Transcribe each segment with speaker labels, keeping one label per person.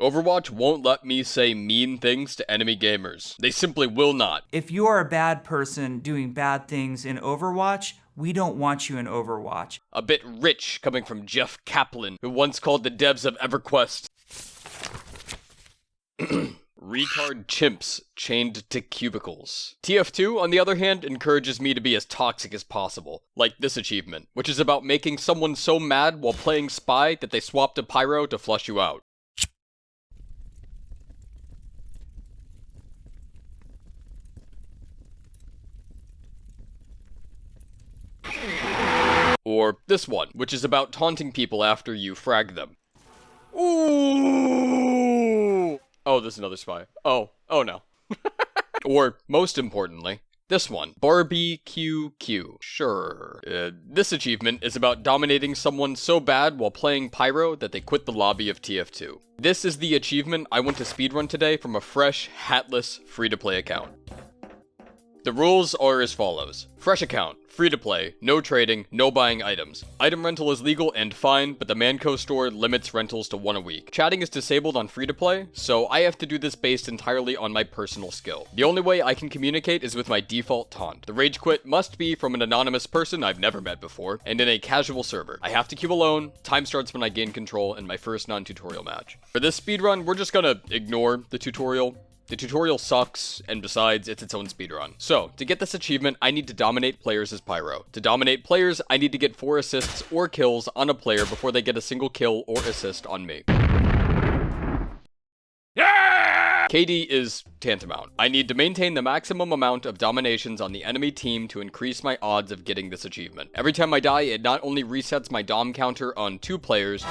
Speaker 1: Overwatch won't let me say mean things to enemy gamers. They simply will not.
Speaker 2: If you are a bad person doing bad things in Overwatch, we don't want you in Overwatch.
Speaker 1: A bit rich coming from Jeff Kaplan, who once called the devs of EverQuest retard chimps chained to cubicles. TF2, on the other hand, encourages me to be as toxic as possible, like this achievement, which is about making someone so mad while playing Spy that they swap to Pyro to flush you out. Or this one, which is about taunting people after you frag them. Ooh! Oh, there's another Spy. Oh no. Or, most importantly, this one. Barbie QQ. Sure. This achievement is about dominating someone so bad while playing Pyro that they quit the lobby of TF2. This is the achievement I went to speedrun today from a fresh, hatless, free-to-play account. The rules are as follows. Fresh account, free to play, no trading, no buying items. Item rental is legal and fine, but the Manco store limits rentals to 1 a week. Chatting is disabled on free to play, so I have to do this based entirely on my personal skill. The only way I can communicate is with my default taunt. The rage quit must be from an anonymous person I've never met before, and in a casual server. I have to queue alone, time starts when I gain control in my first non-tutorial match. For this speedrun, we're just gonna ignore the tutorial. The tutorial sucks, and besides, it's its own speedrun. So, to get this achievement, I need to dominate players as Pyro. To dominate players, I need to get 4 assists or kills on a player before they get a single kill or assist on me. Yeah! KD is tantamount. I need to maintain the maximum amount of dominations on the enemy team to increase my odds of getting this achievement. Every time I die, it not only resets my dom counter on 2 players,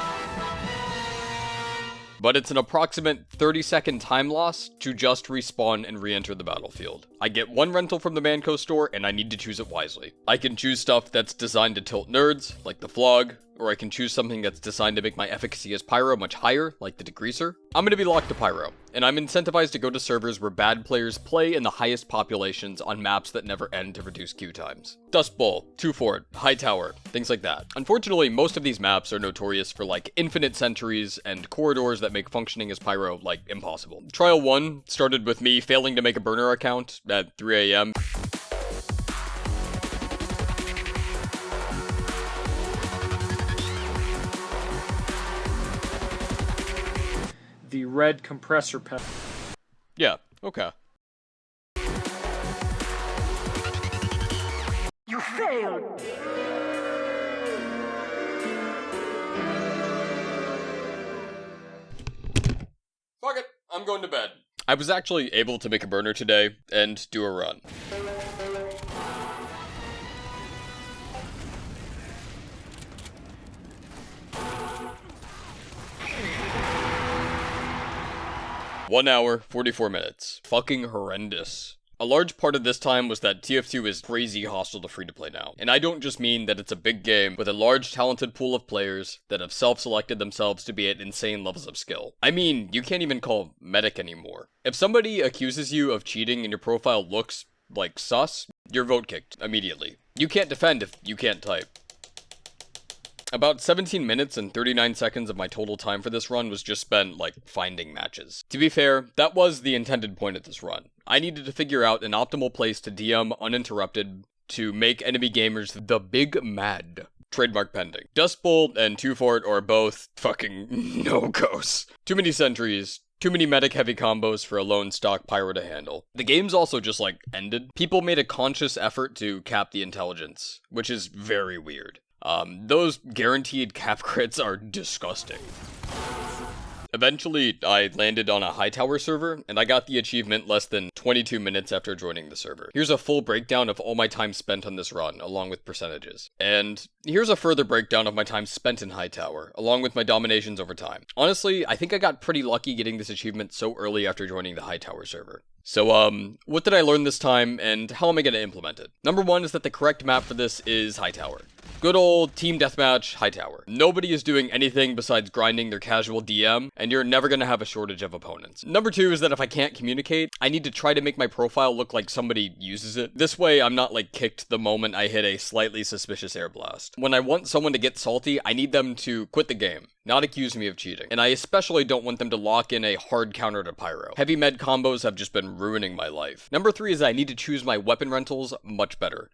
Speaker 1: but it's an approximate 30-second time loss to just respawn and re-enter the battlefield. I get 1 rental from the Manco store, and I need to choose it wisely. I can choose stuff that's designed to tilt nerds, like the Flog, or I can choose something that's designed to make my efficacy as Pyro much higher, like the Degreaser. I'm gonna be locked to Pyro, and I'm incentivized to go to servers where bad players play in the highest populations on maps that never end to reduce queue times. Dust Bowl, Two Fort, High Tower, things like that. Unfortunately, most of these maps are notorious for like infinite sentries and corridors that make functioning as Pyro like impossible. Trial 1 started with me failing to make a burner account at 3 AM.
Speaker 3: The red compressor pedal.
Speaker 1: Yeah, okay.
Speaker 4: You failed!
Speaker 1: Fuck it, I'm going to bed. I was actually able to make a burner today and do a run. One hour, 44 minutes. Fucking horrendous. A large part of this time was that TF2 is crazy hostile to free-to-play now. And I don't just mean that it's a big game with a large talented pool of players that have self-selected themselves to be at insane levels of skill. I mean, you can't even call medic anymore. If somebody accuses you of cheating and your profile looks like sus, you're vote kicked immediately. You can't defend if you can't type. About 17 minutes and 39 seconds of my total time for this run was just spent, like, finding matches. To be fair, that was the intended point of this run. I needed to figure out an optimal place to DM uninterrupted to make enemy gamers the big mad. Trademark pending. Dust Bowl and Two Fort are both fucking no-goes. Too many sentries, too many medic-heavy combos for a lone stock Pyro to handle. The game's also just, like, ended. People made a conscious effort to cap the intelligence, which is very weird. Those guaranteed cap crits are disgusting. Eventually, I landed on a High Tower server, and I got the achievement less than 22 minutes after joining the server. Here's a full breakdown of all my time spent on this run, along with percentages. And here's a further breakdown of my time spent in High Tower, along with my dominations over time. Honestly, I think I got pretty lucky getting this achievement so early after joining the High Tower server. So, what did I learn this time, and how am I going to implement it? Number 1 is that the correct map for this is High Tower. Good old team deathmatch, High Tower. Nobody is doing anything besides grinding their casual DM and you're never gonna have a shortage of opponents. Number 2 is that if I can't communicate, I need to try to make my profile look like somebody uses it. This way, I'm not like kicked the moment I hit a slightly suspicious air blast. When I want someone to get salty, I need them to quit the game, not accuse me of cheating. And I especially don't want them to lock in a hard counter to pyro. Heavy med combos have just been ruining my life. Number 3 is that I need to choose my weapon rentals much better.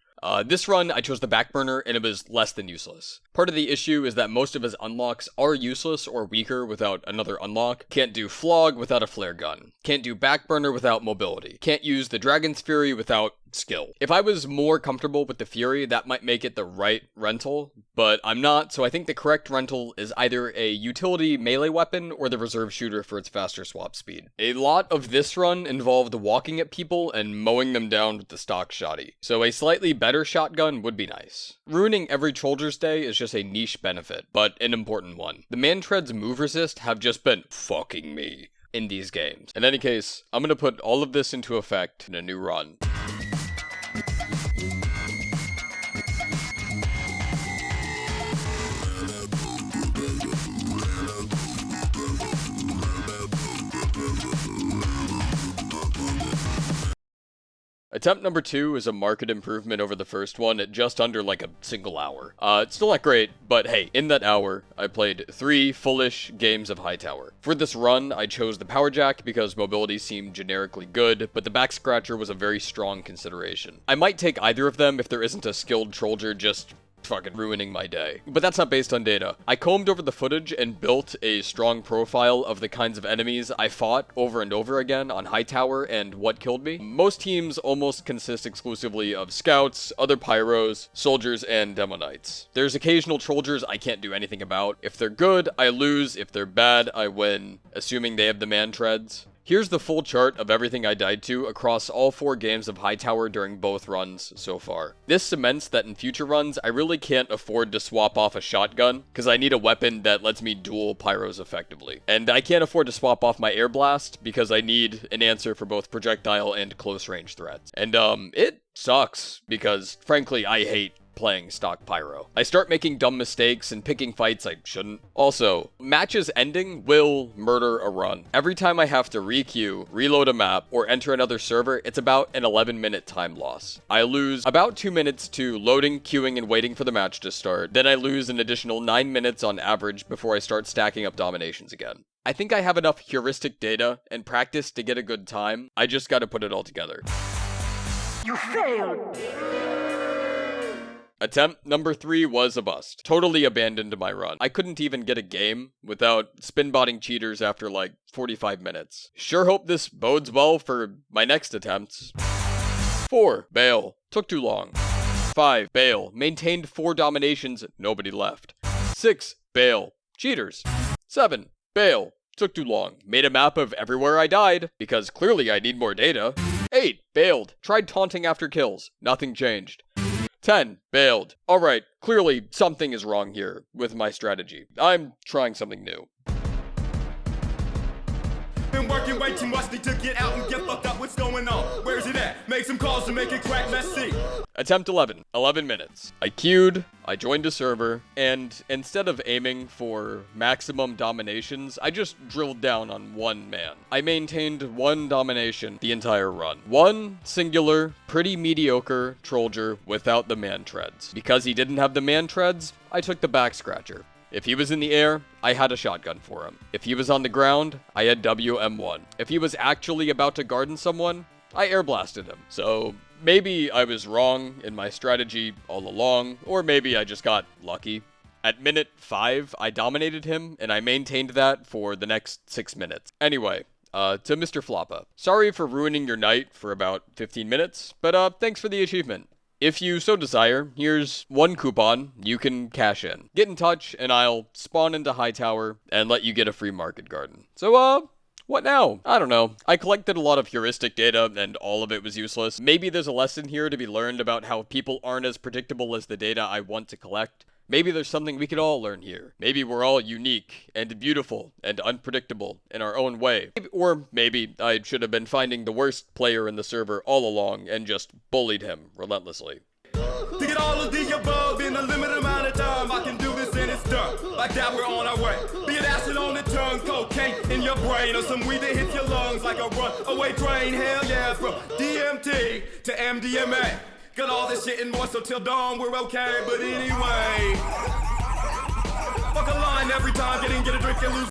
Speaker 1: This run, I chose the backburner, and it was less than useless. Part of the issue is that most of his unlocks are useless or weaker without another unlock. Can't do Flog without a flare gun. Can't do backburner without mobility. Can't use the Dragon's Fury without skill. If I was more comfortable with the Fury, that might make it the right rental, but I'm not, so I think the correct rental is either a utility melee weapon or the reserve shooter for its faster swap speed. A lot of this run involved walking at people and mowing them down with the stock shotty, so a slightly better shotgun would be nice. Ruining every Trollger's Day is just a niche benefit, but an important one. The Mantread's move resist have just been fucking me in these games. In any case, I'm gonna put all of this into effect in a new run. Attempt number 2 is a marked improvement over the first one at just under like a single hour. It's still not great, but hey, in that hour, I played 3 fullish games of Hightower. For this run, I chose the Power Jack because mobility seemed generically good, but the Back Scratcher was a very strong consideration. I might take either of them if there isn't a skilled Trollger just fucking ruining my day. But that's not based on data. I combed over the footage and built a strong profile of the kinds of enemies I fought over and over again on Hightower and what killed me. Most teams almost consist exclusively of scouts, other pyros, soldiers, and demo knights. There's occasional Trollgers I can't do anything about. If they're good, I lose. If they're bad, I win, assuming they have the Mantreads. Here's the full chart of everything I died to across all 4 games of Hightower during both runs so far. This cements that in future runs, I really can't afford to swap off a shotgun, because I need a weapon that lets me duel pyros effectively. And I can't afford to swap off my air blast, because I need an answer for both projectile and close range threats. And it sucks, because frankly, I hate playing stock pyro. I start making dumb mistakes and picking fights I shouldn't. Also, matches ending will murder a run. Every time I have to re-queue, reload a map, or enter another server, it's about an 11-minute time loss. I lose about 2 minutes to loading, queuing, and waiting for the match to start. Then I lose an additional 9 minutes on average before I start stacking up dominations again. I think I have enough heuristic data and practice to get a good time. I just gotta put it all together.
Speaker 4: You failed!
Speaker 1: Attempt number 3 was a bust. Totally abandoned my run. I couldn't even get a game without spin-botting cheaters after like 45 minutes. Sure hope this bodes well for my next attempts. 4. Bail. Took too long. 5. Bail. Maintained 4 dominations, nobody left. 6. Bail. Cheaters. 7. Bail. Took too long. Made a map of everywhere I died, because clearly I need more data. 8. Bailed. Tried taunting after kills. Nothing changed. 10. Bailed. Alright, clearly something is wrong here with my strategy. I'm trying something new.
Speaker 5: Been working way too much to get out and get fucked up. What's going on? Where's it at? Make some calls to make it crack, let's see.
Speaker 1: Attempt 11. 11 minutes. I queued, I joined a server, and instead of aiming for maximum dominations, I just drilled down on one man. I maintained 1 domination the entire run. 1 singular, pretty mediocre Trollger without the Mantreads. Because he didn't have the Mantreads, I took the Back Scratcher. If he was in the air, I had a shotgun for him. If he was on the ground, I had WM1. If he was actually about to garden someone, I air blasted him. So maybe I was wrong in my strategy all along, or maybe I just got lucky. At minute 5, I dominated him, and I maintained that for the next 6 minutes. Anyway, to Mr. Floppa. Sorry for ruining your night for about 15 minutes, but thanks for the achievement. If you so desire, here's 1 coupon you can cash in. Get in touch, and I'll spawn into Hightower and let you get a free market garden. So, what now? I don't know. I collected a lot of heuristic data, and all of it was useless. Maybe there's a lesson here to be learned about how people aren't as predictable as the data I want to collect. Maybe there's something we could all learn here. Maybe we're all unique and beautiful and unpredictable in our own way. Or maybe I should have been finding the worst player in the server all along and just bullied him relentlessly.
Speaker 5: To get all of the above in a limited amount of time, I can do this and it's duh. Like that, we're on our way. Be it acid on the tongue, cocaine in your brain, or some weed that hits your lungs like a runaway train. Hell yeah, from DMT to MDMA. Got all this shit and more, so till dawn we're okay. But anyway, fuck a line every time, get a drink and lose.